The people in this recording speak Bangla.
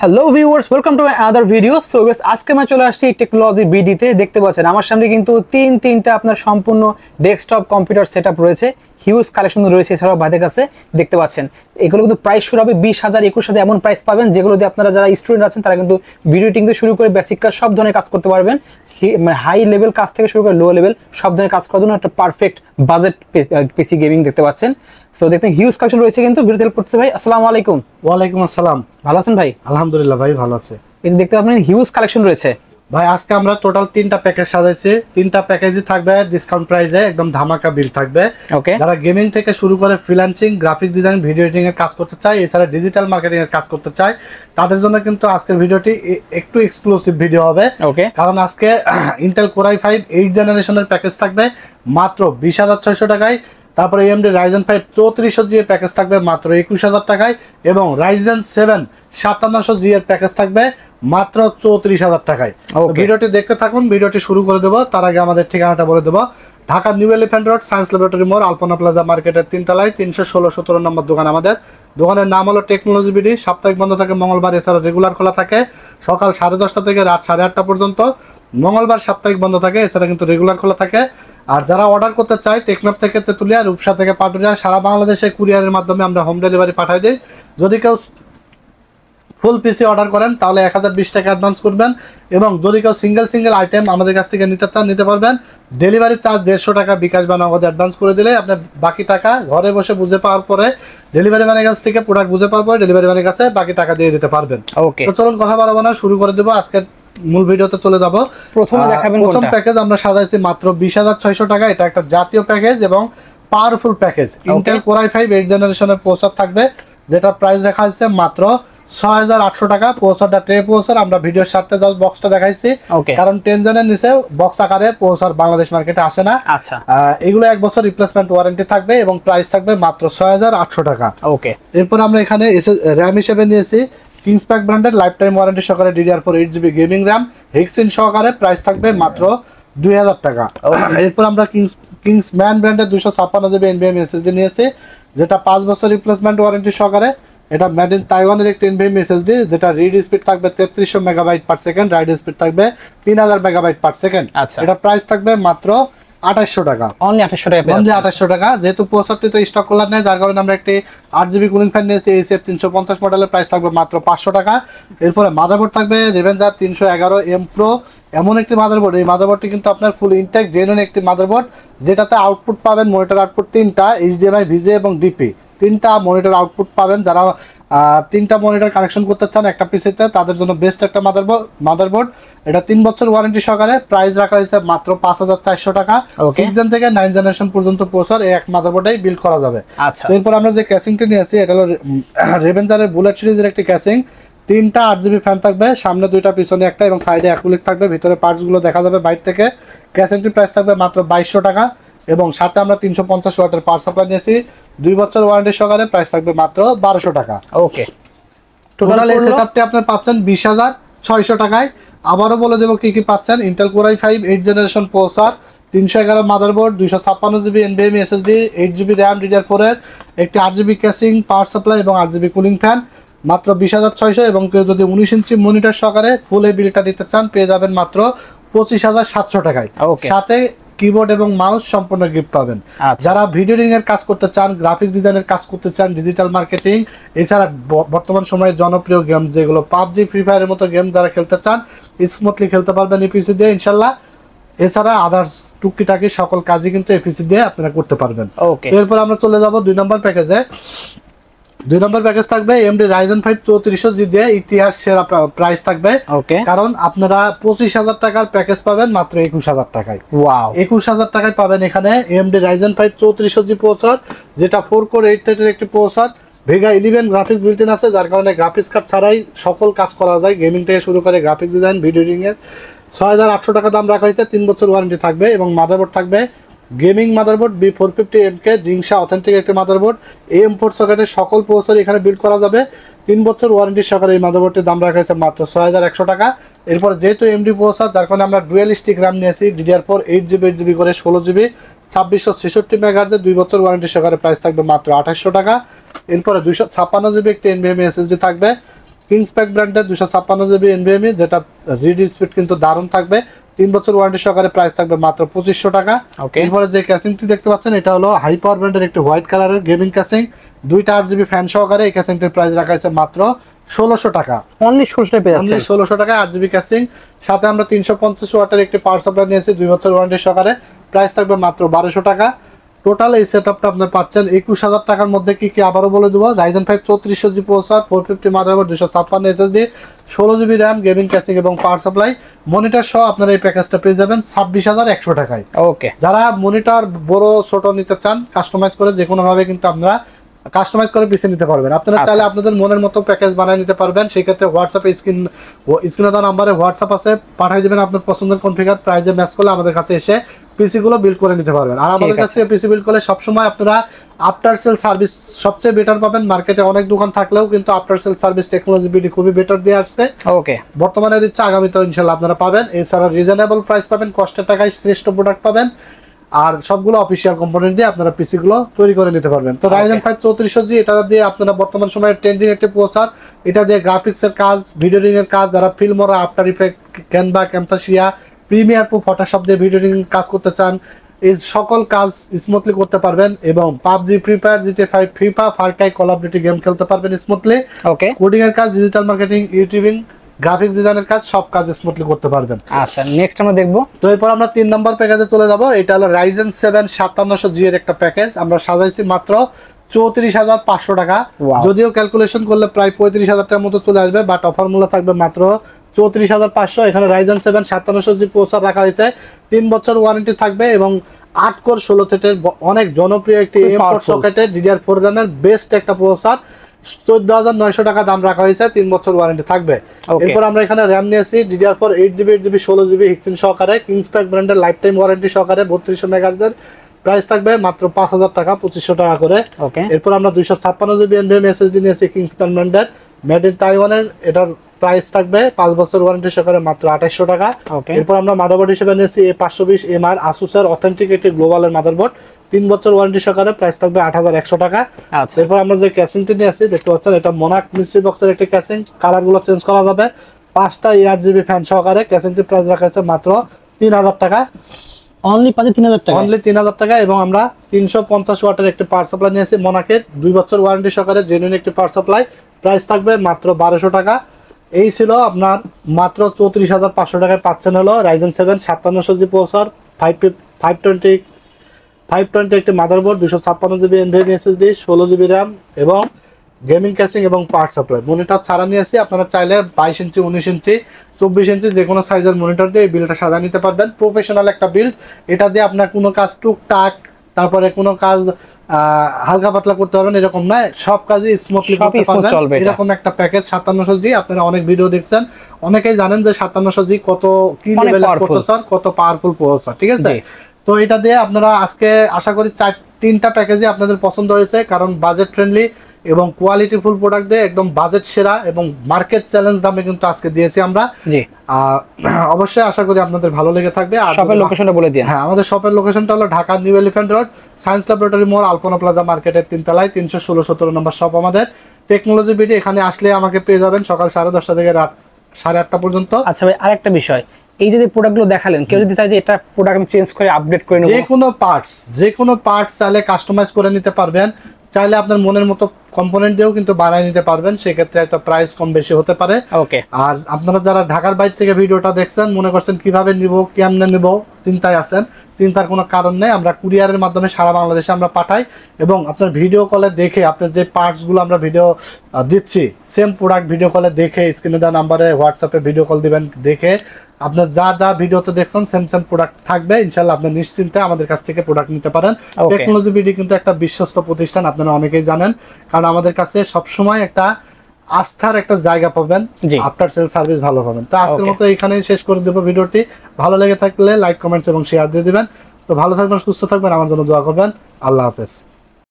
Hello viewers, welcome to my other video. So আজকে আমি চলে আসছি টেকনোলজি বিডিতে। দেখতে পাচ্ছেন আমার সামনে কিন্তু তিনটা আপনার সম্পূর্ণ ডেস্কটপ কম্পিউটার সেটআপ রয়েছে, হিউজ কালেকশন রয়েছে। এছাড়াও ভাইদের কাছে দেখতে পাচ্ছেন এগুলো কিন্তু প্রাইস শুরু হবে 20,000, 21,000 এমন প্রাইস পাবেন, যেগুলো দিয়ে আপনারা যারা স্টুডেন্ট আছেন তারা কিন্তু ভিডিও এডিটিং থেকে শুরু করে বেসিক কাজ সব ধরনের কাজ করতে পারবেন। মানে হাই লেভেল কাজ থেকে শুরু করে লো লেভেল সব ধরনের কাজ করার জন্য একটা পারফেক্ট বাজেট পিসি গেমিং দেখতে পাচ্ছেন। সো দেখতে হিউজ কালেকশন রয়েছে কিন্তু ভিডিও হেল্প করতেছে ভাই। আসসালামু আলাইকুম। ওয়ালাইকুম আসসালাম। ভালো আছেন ভাই? আলহামদুলিল্লাহ ভাই, ভালো আছে। এই যে দেখতে পাচ্ছেন হিউজ কালেকশন রয়েছে ভাই, আজকে আমরা টোটাল 3টা প্যাকেজ সাজাইছি। 3টা প্যাকেজই থাকবে ডিসকাউন্ট প্রাইসে, একদম ধামাকা বিল থাকবে। ওকে, যারা গেমিং থেকে শুরু করে freelancing, graphics design, video editing এর কাজ করতে চায়, এছাড়া ডিজিটাল মার্কেটিং এর কাজ করতে চায়, তাদের জন্য কিন্তু আজকের ভিডিওটি একটু এক্সক্লুসিভ ভিডিও হবে। ওকে, কারণ আজকে ইন্টেল কোর i5 8 জেনারেশনের প্যাকেজ থাকবে মাত্র 20,600 টাকায়। তারপরে AMD Ryzen 5 3400G এর প্যাকেজ থাকবে মাত্র 21,000 টাকায়, এবং Ryzen 7 5700G এর প্যাকেজ থাকবে মাত্র 34,000 টাকায়। ভিডিওটি দেখতে থাকুন, ভিডিওটি শুরু করে দেবো। তার আগে আমাদের ঠিকানাটা বলে দেবো। Dhaka new elephant road, science laboratory মোড়, আলপনা প্লাজা মার্কেটের 3 তলায় 316-17 নম্বর দোকান আমাদের। দোকানের নাম হলো টেকনোলজি বিডি। সাপ্তাহিক বন্ধ থাকে মঙ্গলবার, এছাড়া রেগুলার খোলা থাকে সকাল 10:30 থেকে রাত 8:30 পর্যন্ত। মঙ্গলবার সাপ্তাহিক বন্ধ থাকে, এছাড়া কিন্তু রেগুলার খোলা থাকে। আর যারা অর্ডার করতে চায় টেকনাফ থেকে তেতুলিয়া, রূপসা থেকে পাটুরিয়া, সারা বাংলাদেশে কুরিয়ারের মাধ্যমে আমরা হোম ডেলিভারি পাঠাই দিই। যদি কেউ ফুল পিসি অর্ডার করেন তাহলে 1020 টাকা অ্যাডভান্স করবেন, এবং যদি কেউ সিঙ্গেল আইটেম আমাদের কাছ থেকে নিতে চান নিতে পারবেন। ডেলিভারি চার্জ 150 টাকা বিকাশ বা নগদ অ্যাডভান্স করে দিলে আপনি বাকি টাকা ঘরে বসে বুঝে পাওয়ার পরে ডেলিভারি ম্যানের কাছ থেকে প্রোডাক্ট বুঝে পাওয়ার পরে ডেলিভারি ম্যানের কাছে বাকি টাকা দিয়ে দিতে পারবেন। ওকে, তো চলুন কথা বাড়াবো না, শুরু করে দেবো। আজকের মূল ভিডিওতে চলে যাব। প্রথমে দেখাবেন প্রথম প্যাকেজ আমরা সাজাইছি মাত্র 20,600 টাকা। এটা একটা জাতীয় প্যাকেজ এবং powerful package. Intel core i5 8 জেনারেশনের প্রসেসর থাকবে, যেটা প্রাইস রাখা হয়েছে মাত্র 6,800 টাকা। প্রসেসরটা ট্রে প্রসেসর, আমরা ভিডিওর সাথে জাস্ট বক্সটা দেখাইছি, কারণ 10 জনের নিচে বক্স আকারে প্রসেসর বাংলাদেশ মার্কেটে আসে না। আচ্ছা, এগুলো 1 বছর রিপ্লেসমেন্ট ওয়ারেন্টি থাকবে এবং প্রাইস থাকবে মাত্র 6,800 টাকা। ওকে, এরপর আমরা এখানে র্যাম হিসেবে নিয়েছি কিংসপ্যাক ব্র্যান্ডের লাইফ টাইম ওয়ারেন্টি সহকারে DDR4 8GB গেমিং র্যাম হিক্সিন সহকারে, প্রাইস থাকবে মাত্র 2,000 টাকা। এরপর আমরা কিংসম্যান ব্র্যান্ডের 256GB NVMe SSD নিয়েছি, যেটা 5 বছর রিপ্লেসমেন্ট ওয়ারেন্টি সহকারে। এটা মেড ইন তাইওয়ানের একটি NVMe SSD, যেটা রিড স্পিড থাকবে 3300 megabyte per second, right speed থাকবে 3000 মেগাবাইট পার সেকেন্ড। এটা প্রাইস থাকবে মাত্র 2800 টাকা। অনলি 2800 টাকা, অনলি 2800 টাকা। যেহেতু প্রসেসরটি তো স্টক কলার নেই, যার কারণে আমরা একটি 8GB কুলিং ফ্যান নিয়েছি ACF 350 মডেলের, প্রাইস থাকবে মাত্র 500 টাকা। এরপরে মাদারবোর্ড থাকবে রেভেনজার 311M Pro, এমন একটি মাদারবোর্ড। এই মাদারবোর্ডটি কিন্তু আপনার ফুল ইনটেক জেনুইন একটি মাদারবোর্ড, যেটাতে আউটপুট পাবেন মনিটর আউটপুট 3টা HDMI, VGA এবং DP 3টা মনিটর আউটপুট পাবেন। যারা 3টা মনিটর কানেকশন করতে চান একটা পিসিতে, তাদের জন্য বেস্ট একটা মাদারবোর্ড। এটা 3 বছর ওয়ারেন্টি সহকারে, প্রাইস রাখা হয়েছে মাত্র 5,400 টাকা। 6 জেন থেকে 9 জেনারেশন পর্যন্ত প্রসেসর এই এক মাদারবোর্ডেই বিল্ড করা যাবে। আচ্ছা, এরপর আমরা যে ক্যাসিংটি নিয়েছি, এটা হলো রেভেনজারের বুলেট সিরিজের একটি ক্যাসিং। 3টা 8GB ফ্যান থাকবে, সামনে 2টা পিছনে একটা, এবং সাইডে অ্যাকুলিক থাকবে। ভিতরে পার্টসগুলো দেখা যাবে বাইরে থেকে। ক্যাসিংটির প্রাইস থাকবে মাত্র 2200 টাকা, এবং সাথে আমরা 350 ওয়াটের পাওয়ার সাপ্লাই নিয়েছি 2 বছর ওয়ারেন্টি সহকারে, প্রাইস থাকবে মাত্র 1200 টাকা। ওকে, টোটাল এই সেটআপটি আপনি পাচ্ছেন 20,600 টাকায়। আবারও বলে দেবো কি কি পাচ্ছেন। Intel core i5 8 generation processor, 311 motherboard, 256GB NVMe SSD, 8GB RAM DDR4 এর, একটি 8GB ক্যাসিং, পাওয়ার সাপ্লাই এবং 8GB কুলিং ফ্যান, মাত্র 20,600। এবং কেউ যদি 19 ইঞ্চি মনিটর সহকারে ফুল এই বিলটা দিতে চান, পেয়ে যাবেন মাত্র 25,700 টাকায়। সাথে কিবোর্ড এবং মাউস সম্পূর্ণ গিফট পাবেন। যারা ভিডিও এডিটিং এর কাজ করতে চান, গ্রাফিক্স ডিজাইনের কাজ করতে চান, ডিজিটাল মার্কেটিং, এছাড়া বর্তমান সময়ে জনপ্রিয় গেম যেগুলো PUBG, ফ্রি ফায়ারের মতো গেম যারা খেলতে চান, স্মুথলি খেলতে পারবেন এই পিসি দিয়ে ইনশাল্লাহ। এছাড়া আদার্স টুকিটাকি সকল কাজই কিন্তু এই পিসি দিয়ে আপনারা করতে পারবেন। এরপর আমরা চলে যাব 2 নম্বর প্যাকেজে। 2 নম্বর প্যাকেজ থাকবে AMD Ryzen 5 3400G দিয়ে ইতিহাস সেরা প্রাইস থাকবে। কারণ আপনারা 25,000 টাকার প্যাকেজ পাবেন মাত্র 21,000 টাকায়। ওয়াও, 21,000 টাকায় পাবেন এখানে AMD Ryzen 5 3400G প্রসেসর, যেটা 4 কোর 8 থ্রেডের একটি processor. Vega 11 graphics built in আছে, যার কারণে গ্রাফিক্স কার্ড ছাড়াই সকল কাজ করা যায়, গেমিং থেকে শুরু করে গ্রাফিক্স ডিজাইন, ভিডিও এডিটিং এর। 6,800 টাকা দাম রাখা হয়েছে, 3 বছর ওয়ারেন্টি থাকবে। এবং মাদারবোর্ড থাকবে গেমিং মাদারবোর্ড B450MK জিংসা অথেন্টিক একটি মাদারবোর্ড। AM4 সকেটের সকল প্রসেসর এখানে বিল্ড করা যাবে। 3 বছর ওয়ারেন্টি সহকারে এই মাদারবোর্ডটির দাম রাখা হয়েছে মাত্র 6,100 টাকা। এরপর যেহেতু AMD প্রসেসর, যার কারণে আমরা ডুয়েল স্টিক র্যাম নিয়েছি DDR4 8GB করে 16GB 2666 মেগাহার্জের 2 বছর ওয়ারেন্টি সহকারে, প্রাইস থাকবে মাত্র 2800 টাকা। এরপরে 256GB একটি NVMe SSD থাকবে, কিংসপ্যাক ব্র্যান্ডের 256 জিবি এনভিএমই, যেটা রিড স্পিড কিন্তু দারুণ থাকবে। 3 বছর ওয়ারেন্টি সহকারে, প্রাইস থাকবে মাত্র 2500 টাকা। এরপরে যে ক্যাসিংটি দেখতে পাচ্ছেন এটা হলো হাই পাওয়ার ব্র্যান্ডের একটি হোয়াইট কালারের গেমিং ক্যাসিং, 2টা 8GB ফ্যান সহকারে। এই ক্যাসিংটির প্রাইস রাখা হয়েছে মাত্র 1600 টাকা। অনলি 1600 টাকা পেয়ে যাচ্ছে। 1600 টাকা 8GB ক্যাসিং, সাথে আমরা 350 ওয়াটের একটি পাওয়ার সাপ্লাই নিয়েছি 2 বছর ওয়ারেন্টি সহকারে, প্রাইস থাকবে মাত্র 1200 টাকা। টোটাল এই সেটআপটা আপনি পাচ্ছেন 21000 টাকার মধ্যে। কি কি আবারও বলে দেবো, Ryzen 5 3400G processor, 450 motherboard, 256 SSD, 16GB RAM, gaming casing এবং পাওয়ার সাপ্লাই, মনিটর সহ আপনারা এই প্যাকেজটা পেয়ে যাবেন 26100 টাকায়। ওকে, যারা মনিটর বড় ছোট নিতে চান কাস্টমাইজ করে, যে কোনো ভাবে কিন্তু আপনারা কাস্টমাইজ করে পিসি নিতে পারবেন। আপনারা চাইলে আপনাদের মনের মতো প্যাকেজ বানিয়ে নিতে পারবেন। সেই ক্ষেত্রে হোয়াটসঅ্যাপে স্ক্রিনে দেওয়া নাম্বারে হোয়াটসঅ্যাপ আছে, পাঠিয়ে দিবেন আপনার পছন্দের কনফিগার, প্রাইজে ম্যাচ করলে আমাদের কাছে এসে পিসি গুলো বিল্ড করে নিতে পারবেন। আর আমাদের কাছে পিসি বিল্ড করলে সবসময় আপনারা আফটার সেল সার্ভিস সবচেয়ে বেটার পাবেন। মার্কেটে অনেক দোকান থাকলেও কিন্তু after sale service technology BD খুবই বেটার দিয়ে আসছে। ওকে, বর্তমানে দিচ্ছে, আগামীতেও ইনশাল্লাহ আপনারা পাবেন। এছাড়া রিজনেবল প্রাইস পাবেন, কষ্টের টাকায় শ্রেষ্ঠ প্রোডাক্ট পাবেন, আর সবগুলো অফিসিয়াল কম্পোনেন্ট দিয়ে আপনারা পিসি গুলো তৈরি করে নিতে পারবেন। তো Ryzen 5 3400G, এটা দিয়ে আপনারা বর্তমান সময়ে ট্রেন্ডিং একটি প্রসেসর, এটা দিয়ে গ্রাফিক্সের কাজ, ভিডিওরিং এর কাজ, যারা Filmora, after effect, Canva, Camtasia, Premiere Pro, Photoshop দিয়ে ভিডিওরিং কাজ করতে চান, এই সকল কাজ স্মুথলি করতে পারবেন। এবং PUBG, free fire, GTA 5, FIFA, Far Cry, call of duty game খেলতে পারবেন স্মুথলি। ওকে, কোডিং এর কাজ, ডিজিটাল মার্কেটিং, ইউটিউবিং, গ্রাফিক্স ডিজাইনের কাজ, সব কাজ স্মুথলি করতে পারবেন। আচ্ছা, নেক্সট আমরা দেখবো। তো এরপর আমরা 3 নম্বর প্যাকেজে চলে যাব। এটা হলো Ryzen 7 5700G এর একটা প্যাকেজ, আমরা সাজাইছি মাত্র 34500 টাকা। যদিও ক্যালকুলেশন করলে প্রায় 35000 টাকার মতো চলে আসবে, বাট অফার মূল্য থাকবে মাত্র 34500। এখানে Ryzen 7 5700G প্রসেসর রাখা হয়েছে, 3 বছর ওয়ারেন্টি থাকবে এবং 8 কোর 16 থ্রেডের অনেক জনপ্রিয় একটি M.4 সকেটের DDR4 র্যামের বেস্ট একটা প্রসেসর, 14900 টাকা দাম রাখা হয়েছে, 3 বছর ওয়ারেন্টি থাকবে। এরপর আমরা এখানে RAM নিয়েছি DDR4 8GB 8GB 16GB হিক্সিন সহকারে, কিংসপ্যাক ব্র্যান্ডের লাইফ টাইম ওয়ারেন্টি সহকারে, 3200 মেগাহার্টজের, প্রাইস থাকবে মাত্র 5000 টাকা, 2500 টাকা করে। এরপর আমরা 256GB NVMe SSD নিয়েছি কিংসপ্যাক ব্র্যান্ডের, মেড ইন তাইওয়ানের, এটার প্রাইস থাকবে 5 বছর ওয়ারেন্টি সহকারে মাত্র 2800 টাকা। এরপর আমরা মাদারবোর্ড হিসেবে নিয়েছি A520MR আসুসের অথেন্টিক একটি গ্লোবালের মাদারবোর্ড, 3 বছর ওয়ারেন্টি সহকারে, প্রাইস থাকবে 8100 টাকা। আচ্ছা, এরপর আমরা যে ক্যাসিংটি নিয়েছি দেখতে পাচ্ছেন, এটা মোনাক মিস্ট্রি বক্সের একটি ক্যাসিং, কালারগুলো চেঞ্জ করা যাবে, 5টা 8GB ফ্যান সহকারে। ক্যাসিংটির প্রাইস রাখা হয়েছে মাত্র 3000 টাকা। অনলি 3000 টাকা, অনলি 3000 টাকা। এবং আমরা 350 ওয়াটের একটি পাওয়ার সাপ্লাই নিয়েছি মোনাকের, 2 বছর ওয়ারেন্টি সহকারে, জেনুইন একটি পাওয়ার সাপ্লাই, প্রাইস থাকবে মাত্র 1200 টাকা। এই ছিল আপনার মাত্র 34500 টাকায় পাচ্ছেন হলো Ryzen 7 5700G প্রসেসর, 520 একটি motherboard, 256GB NVMe SSD, 16GB RAM এবং গেমিং ক্যাসিং এবং পাওয়ার সাপ্লাই। মনিটর ছাড়া নিয়েছি, আপনারা চাইলে 22 ইঞ্চি, 19 ইঞ্চি, 24 ইঞ্চি যে কোনো সাইজের মনিটর দিয়ে এই বিলটা সাজা নিতে পারবেন। প্রফেশনাল একটা বিল্ড, এটা দিয়ে আপনার কোনো কাজ টুকটাক, তারপরে কোনো কাজ হালকা পাতলা করতে পারবেন এরকম নয়, সব কাজই স্মুথলি করতে পারবেন। এরকম একটা প্যাকেজ 5700G, আপনারা অনেক ভিডিও দেখছেন, অনেকেই জানেন যে 5700G কত কি লেভেলের প্রসেসর, কত পাওয়ারফুল প্রসেসর, ঠিক আছে? তো এটা দিয়ে আপনারা আজকে আশা করি 3টা প্যাকেজই আপনাদের পছন্দ হয়েছে, কারণ বাজেট ফ্রেন্ডলি এবং কোয়ালিটি ফুল প্রোডাক্ট দিয়ে একদম বাজেট সেরা এবং মার্কেট চ্যালেঞ্জ দামে কিন্তু আজকে দিয়েছি আমরা। জি, অবশ্যই আশা করি আপনাদের ভালো লেগে থাকবে। আর শপের লোকেশনটা বলে দিন। হ্যাঁ, আমাদের শপের লোকেশনটা হলো Dhaka new elephant road, science laboratory মোড়, আলপনা প্লাজা মার্কেটের 3 তলায়, 316-17 নম্বর শপ আমাদের। টেকনোলজি বিডি, এখানে আসলে আমাকে পেয়ে যাবেন সকাল 10:30 থেকে রাত 8:30 পর্যন্ত। আচ্ছা ভাই, আরেকটা বিষয়, এই যে প্রোডাক্টগুলো দেখালেন, কেউ যদি চায় যে এটা প্রোডাক্ট আমি চেঞ্জ করে আপডেট করে নেব, যে কোনো পার্টস চাইলে কাস্টমাইজ করে নিতে পারবেন, চাইলে আপনার মনের মতো কম্পোনেন্ট দিয়েও কিন্তু বানিয়ে নিতে পারবেন, সেক্ষেত্রে একটা প্রাইস কম বেশি হতে পারে। ওকে, আর আপনারা যারা ঢাকার বাইরে থেকে ভিডিওটা দেখছেন, মনে করছেন কিভাবে নিব, কেমনে নিব, চিন্তায় আছেন, চিন্তার কোনো কারণ নেই। আমরা কুরিয়ারের মাধ্যমে সারা বাংলাদেশে আমরা পাঠাই এবং আপনার ভিডিও কলে দেখে, আপনার যে পার্টসগুলো আমরা ভিডিও দিচ্ছি, সেম প্রোডাক্ট ভিডিও কলে দেখে, স্ক্রিনে দেওয়া নাম্বারে হোয়াটসঅ্যাপে ভিডিও কল দিবেন, দেখে আপনার যা যা ভিডিওতে দেখছেন সেম প্রোডাক্ট থাকবে, ইনশাল্লাহ আপনি নিশ্চিন্তে আমাদের কাছ থেকে প্রোডাক্ট নিতে পারেন। টেকনোলজি বিডি কিন্তু একটা বিশ্বস্ত প্রতিষ্ঠান, আপনারা অনেকেই জানেন, কারণ আমাদের কাছে সবসময় একটা আস্থার একটা জায়গা পাবেন, আফটার সেল সার্ভিস ভালো পাবেন। তো আজকের মতো এখানেই শেষ করে দেবো ভিডিওটি। ভালো লেগে থাকলে লাইক, কমেন্টস এবং শেয়ার দিয়ে দিবেন। তো ভালো থাকবেন, সুস্থ থাকবেন, আমার জন্য দোয়া করবেন। আল্লাহ হাফেজ।